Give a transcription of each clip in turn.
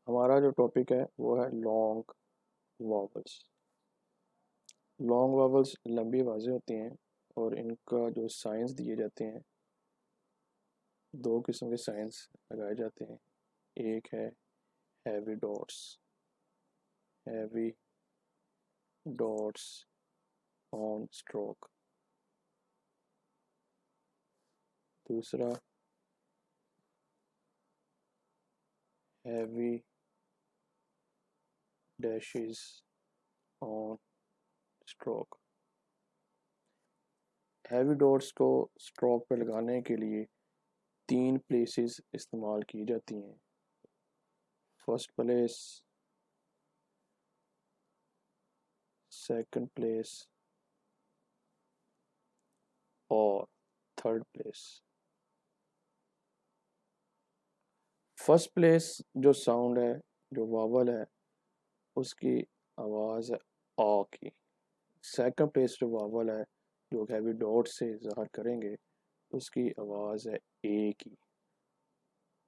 हमारा जो टॉपिक है वो है लॉन्ग वावल्स। लॉन्ग वावल्स लंबी आवाज़ें होती हैं और इनका जो साइंस दिए जाते हैं, दो किस्म के साइंस लगाए जाते हैं। एक है heavy dots, heavy dots on stroke. दूसरा heavy dashes on stroke. Heavy dots को स्ट्रोक पे लगाने के लिए तीन प्लेसेस इस्तेमाल की जाती हैं। फर्स्ट प्लेस, सेकंड प्लेस और थर्ड प्लेस। फर्स्ट प्लेस जो साउंड है, जो वावल है, उसकी आवाज़ है आ की। सेकंड प्लेस जो वावल है, जो हैवी डॉट से ज़ाहिर करेंगे, उसकी आवाज़ है ए की।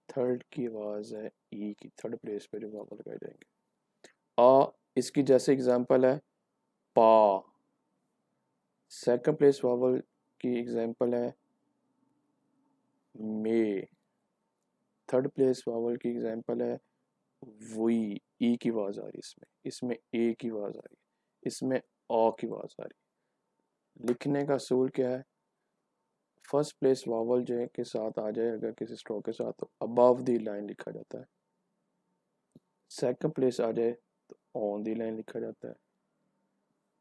थर्ड की आवाज़ है ई की। थर्ड प्लेस पे जो वावल लगाए जाएंगे आ, इसकी जैसे एग्जांपल है पा। सेकंड प्लेस वावल की एग्जांपल है मे। थर्ड प्लेस वावल की एग्जांपल है वी। ई की आवाज़ आ रही है इसमें, इसमें ए की आवाज़ आ रही है, इसमें आ की आवाज़ आ रही है। लिखने का असूल क्या है? फर्स्ट प्लेस वावल जो है के साथ आ जाए अगर किसी स्ट्रोक के साथ, तो अबव द लाइन लिखा जाता है। सेकंड प्लेस आ जाए तो ऑन द लाइन लिखा जाता है।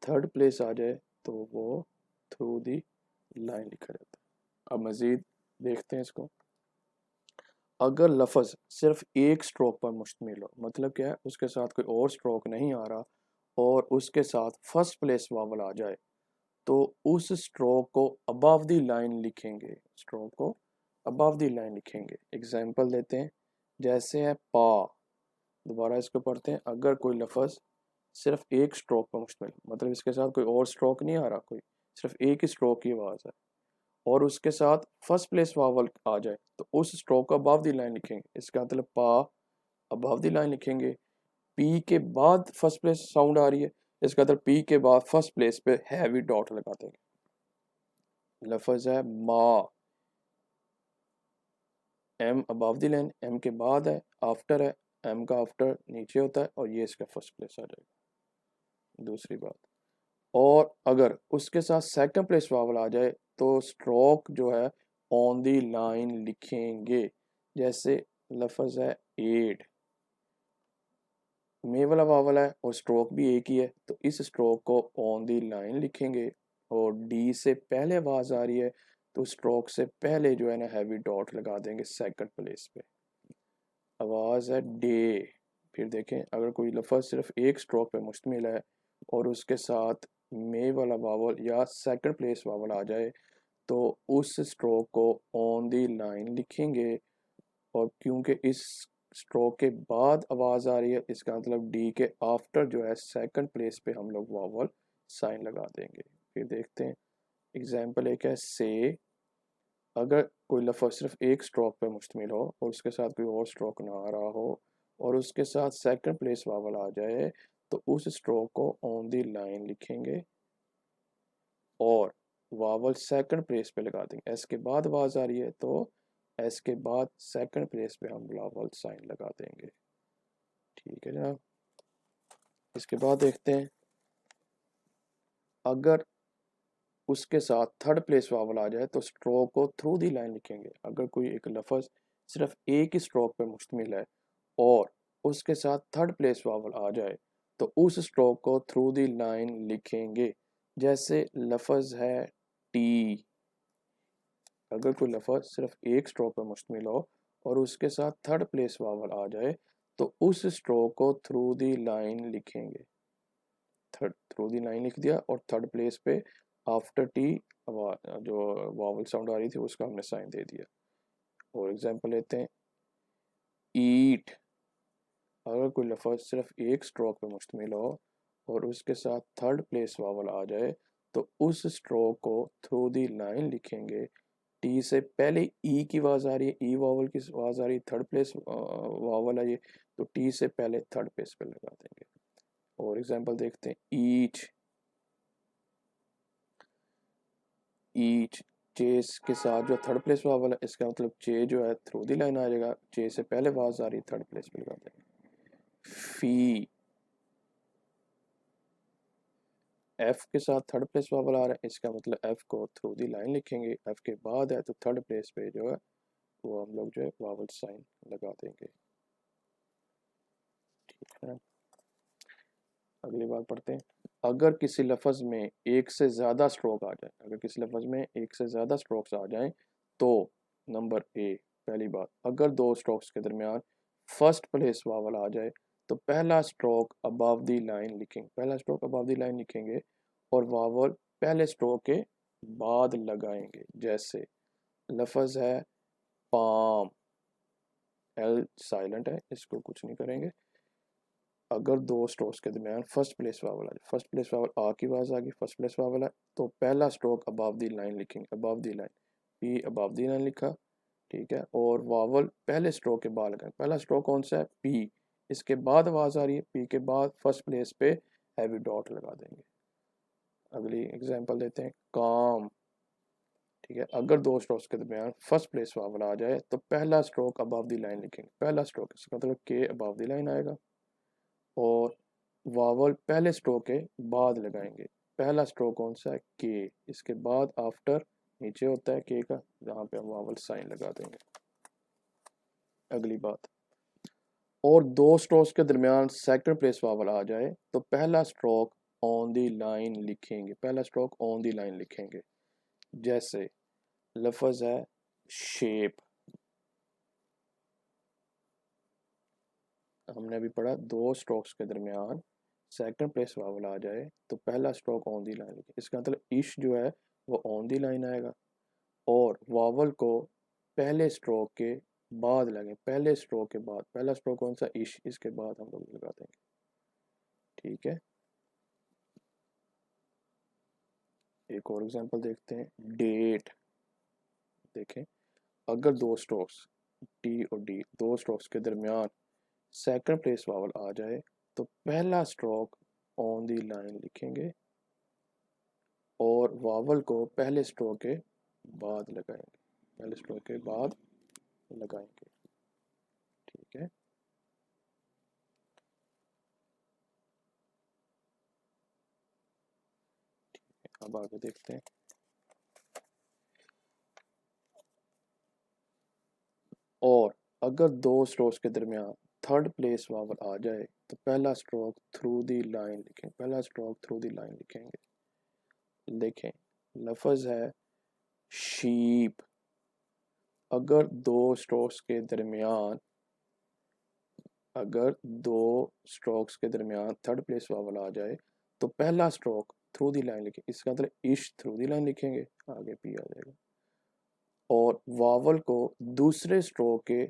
थर्ड प्लेस आ जाए तो वो थ्रू द लाइन लिखा जाता है। अब मज़ीद देखते हैं इसको। अगर लफ्ज़ सिर्फ एक स्ट्रोक पर मुश्तमिल हो, मतलब क्या है, उसके साथ कोई और स्ट्रोक नहीं आ रहा और उसके साथ फर्स्ट प्लेस वावल आ जाए, तो उस स्ट्रोक को अबव द लाइन लिखेंगे। स्ट्रोक को अबव द लाइन लिखेंगे। एग्जांपल देते हैं, जैसे है पा। दोबारा इसको पढ़ते हैं। अगर कोई लफ्ज़ सिर्फ एक स्ट्रोक पर मुश्तमिल, मतलब इसके साथ कोई और स्ट्रोक नहीं आ रहा, कोई सिर्फ एक ही स्ट्रोक की आवाज़ है, और उसके साथ फर्स्ट प्लेस वावल आ जाए, तो उस स्ट्रोक को अबव द लाइन लिखेंगे। इसका मतलब पा अबव द लाइन लिखेंगे। पी के बाद फर्स्ट प्लेस साउंड आ रही है, इसका मतलब पी के बाद फर्स्ट प्लेस पे हैवी डॉट लगा देंगे। लफ्ज़ है माँ, M above the line, M के बाद है, आफ्टर है, एम का आफ्टर नीचे होता है और ये इसका फर्स्ट प्लेस आ जाएगा। दूसरी बात, और अगर उसके साथ सेकंड प्लेस वावल आ जाए तो स्ट्रोक जो है ऑन द लाइन लिखेंगे। जैसे लफ्ज़ है एड, मे वाला वावल है और स्ट्रोक भी एक ही है, तो इस स्ट्रोक को ऑन दी लाइन लिखेंगे। और डी से पहले आवाज़ आ रही है तो स्ट्रोक से पहले जो है ना हैवी डॉट लगा देंगे सेकंड प्लेस पे। आवाज़ है डे। फिर देखें, अगर कोई लफ्ज़ सिर्फ एक स्ट्रोक पे मुश्तमिल है और उसके साथ मे वाला वावल या सेकंड प्लेस वावल आ जाए, तो उस स्ट्रोक को ऑन दी लाइन लिखेंगे। और क्योंकि इस स्ट्रोक के बाद आवाज़ आ रही है, इसका मतलब डी के आफ्टर जो है सेकंड प्लेस पे हम लोग वावल साइन लगा देंगे। फिर देखते हैं एग्जाम्पल एक है से। अगर कोई लफ्ज़ सिर्फ एक स्ट्रोक पे मुश्तमिल हो और उसके साथ कोई और स्ट्रोक ना आ रहा हो और उसके साथ सेकंड प्लेस वावल आ जाए, तो उस स्ट्रोक को ऑन दी लाइन लिखेंगे और वावल सेकंड प्लेस पे लगा देंगे। एस के बाद आवाज़ आ रही है तो एस के बाद सेकंड प्लेस पे हम वावल साइन लगा देंगे। ठीक है जनाब। इसके बाद देखते हैं, अगर उसके साथ थर्ड प्लेस वावल आ जाए तो स्ट्रोक को थ्रू दी लाइन लिखेंगे। अगर कोई एक लफ्ज़ सिर्फ एक ही स्ट्रोक पे मुश्तमिल है और उसके साथ थर्ड प्लेस वावल आ जाए, तो उस स्ट्रोक को थ्रू दी लाइन लिखेंगे। जैसे लफ्ज़ है टी। अगर कोई लफ्ज़ सिर्फ एक स्ट्रोक पर मुश्तमिल हो और उसके साथ थर्ड प्लेस वावल आ जाए, तो उस स्ट्रोक को थ्रू दी लाइन लिखेंगे। थर्ड थ्रू दी लाइन लिख दिया और थर्ड प्लेस पे आफ्टर टी जो वावल साउंड आ रही थी उसका हमने साइन दे दिया। और एग्जांपल लेते हैं ईट। अगर कोई लफ्ज़ सिर्फ एक स्ट्रोक पे मुश्तमिल हो और उसके साथ थर्ड प्लेस वावल आ जाए, तो उस स्ट्रोक को थ्रू दी लाइन लिखेंगे। टी से पहले ई की आवाज़ आ रही है, ई वावल की आवाज़ आ रही है, थर्ड प्लेस वावल है ये, तो टी से पहले थर्ड प्लेस पे लगा देंगे। और एग्जांपल देखते हैं, ईच, ईच, चेस के साथ जो थर्ड प्लेस वावल है, इसका मतलब चे जो है थ्रू दी लाइन आ जाएगा, चे से पहले आवाज़ आ रही है, थर्ड प्लेस पे लगा देंगे। फी, एफ के साथ थर्ड प्लेस वावल आ रहा है, इसका मतलब एफ को थ्रू दी लाइन लिखेंगे, एफ के बाद है तो थर्ड प्लेस पे जो है वो हम लोग जो है वावल साइन लगा देंगे। ठीक है, अगली बात पढ़ते हैं। अगर किसी लफ्ज़ में एक से ज़्यादा स्ट्रोक आ जाए, अगर किसी लफ्ज़ में एक से ज़्यादा स्ट्रोक्स आ जाएं तो नंबर ए, पहली बात, अगर दो स्ट्रोक्स के दरमियान फर्स्ट प्लेस वावल आ जाए तो पहला स्ट्रोक अबव दी लाइन लिखेंगे, पहला स्ट्रोक अबव दी लाइन लिखेंगे और वावल पहले स्ट्रोक के बाद लगाएंगे। जैसे लफ्ज़ है पाम, एल साइलेंट है, इसको कुछ नहीं करेंगे। अगर दो स्ट्रोक्स के दरमियान फर्स्ट प्लेस वावल है, फर्स्ट प्लेस वावल आ की आवाज़ आ गई, फर्स्ट प्लेस वावल है, तो पहला स्ट्रोक अबव दी लाइन लिखेंगे, अबव दी लाइन, पी अबव दी लाइन लिखा, ठीक है, और वावल पहले स्ट्रोक के बाद लगाएं। पहला स्ट्रोक कौन सा है, पी, इसके बाद आवाज़ आ रही है, पी के बाद फर्स्ट प्लेस पे हैवी डॉट लगा देंगे। अगली एग्जांपल देते हैं, काम, ठीक है, अगर दो स्ट्रोक्स के दरमियान फर्स्ट प्लेस वावल आ जाए तो पहला स्ट्रोक अबव दी लाइन लिखेंगे, पहला स्ट्रोक इसका मतलब के अबव दी लाइन आएगा और वावल पहले स्ट्रोक के बाद लगाएंगे। पहला स्ट्रोक कौन सा है, के, इसके बाद आफ्टर नीचे होता है के का, जहाँ पे हम वावल साइन लगा देंगे। अगली बात, और दो स्ट्रोक्स के दरमियान सेकंड प्लेस वावल आ जाए तो पहला स्ट्रोक ऑन दी लाइन लिखेंगे, पहला स्ट्रोक ऑन दी लाइन लिखेंगे। जैसे लफ्ज है शेप, हमने अभी पढ़ा दो स्ट्रोक्स के दरमियान सेकंड प्लेस वावल आ जाए तो पहला स्ट्रोक ऑन दी लाइन लिखें, इसका मतलब इश जो है वो ऑन दी लाइन आएगा और वावल को पहले स्ट्रोक के बाद लगे, पहले स्ट्रोक के बाद, पहला स्ट्रोक कौन सा, इश, इसके बाद हम लोग लगा देंगे। ठीक है, एक और एग्जांपल देखते हैं, डेट। देखें, अगर दो स्ट्रोक्स टी और डी, दो स्ट्रोक्स के दरमियान सेकंड प्लेस वावल आ जाए तो पहला स्ट्रोक ऑन दी लाइन लिखेंगे और वावल को पहले स्ट्रोक के बाद लगाएंगे, पहले स्ट्रोक के बाद लगाएंगे। ठीक है, अब आगे देखते हैं। और अगर दो स्ट्रोक्स के दरमियान थर्ड प्लेस वावल आ जाए तो पहला स्ट्रोक थ्रू दी लाइन लिखें, पहला स्ट्रोक थ्रू दी लाइन लिखेंगे। देखें, लफ्ज है शीप, अगर दो स्ट्रोक्स के दरमियान, अगर दो स्ट्रोक्स के दरमियान थर्ड प्लेस वावल आ जाए तो पहला स्ट्रोक थ्रू दी लाइन लिखें, इसका मतलब इश थ्रू दी लाइन लिखेंगे, आगे पी आ जाएगा और वावल को दूसरे स्ट्रोक के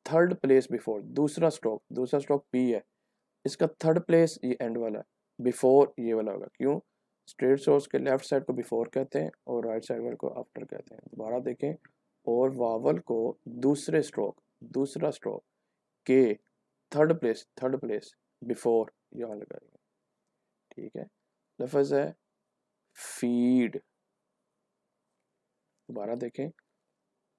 थर्ड प्लेस बिफोर, दूसरा स्ट्रोक पी है, इसका थर्ड प्लेस ये एंड वाला है, बिफोर ये वाला होगा। क्यों, स्ट्रेट सोर्स के लेफ्ट साइड को बिफोर कहते हैं और राइट साइड वाले को आफ्टर कहते हैं। दोबारा देखें, और वावल को दूसरा स्ट्रोक के थर्ड प्लेस बिफोर यहाँ लगाएंगे। ठीक है, लफ्ज है फीड। दोबारा देखें,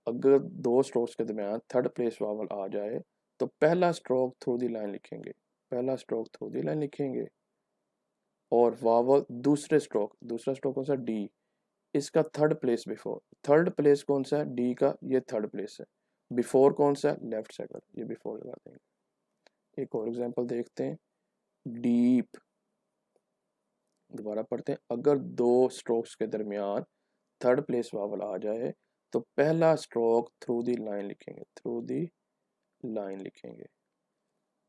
अगर दो स्ट्रोक्स के दरमियान थर्ड प्लेस वावल आ जाए तो पहला स्ट्रोक थ्रू दी लाइन लिखेंगे, पहला स्ट्रोक थ्रू दी लाइन लिखेंगे और वावल दूसरा स्ट्रोक कौन सा, डी, इसका third place before, third place कौन सा है, डी का, ये थर्ड प्लेस है, बिफोर कौन सा है, लेफ्ट साइड वाला, ये बिफोर लगा देंगे। एक और एग्जांपल देखते हैं, डीप। दोबारा पढ़ते हैं, अगर दो स्ट्रोक्स के दरमियान थर्ड प्लेस वावल आ जाए तो पहला स्ट्रोक थ्रू दी लाइन लिखेंगे, थ्रू दी लाइन लिखेंगे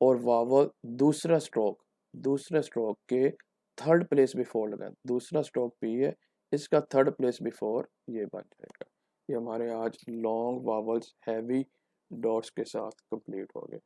और वावल दूसरा स्ट्रोक के थर्ड प्लेस बिफोर लगाएं, दूसरा स्ट्रोक पी है, इसका थर्ड प्लेस बिफोर ये बन जाएगा। ये हमारे आज लॉन्ग वावल्स हैवी डॉट्स के साथ कंप्लीट हो गए।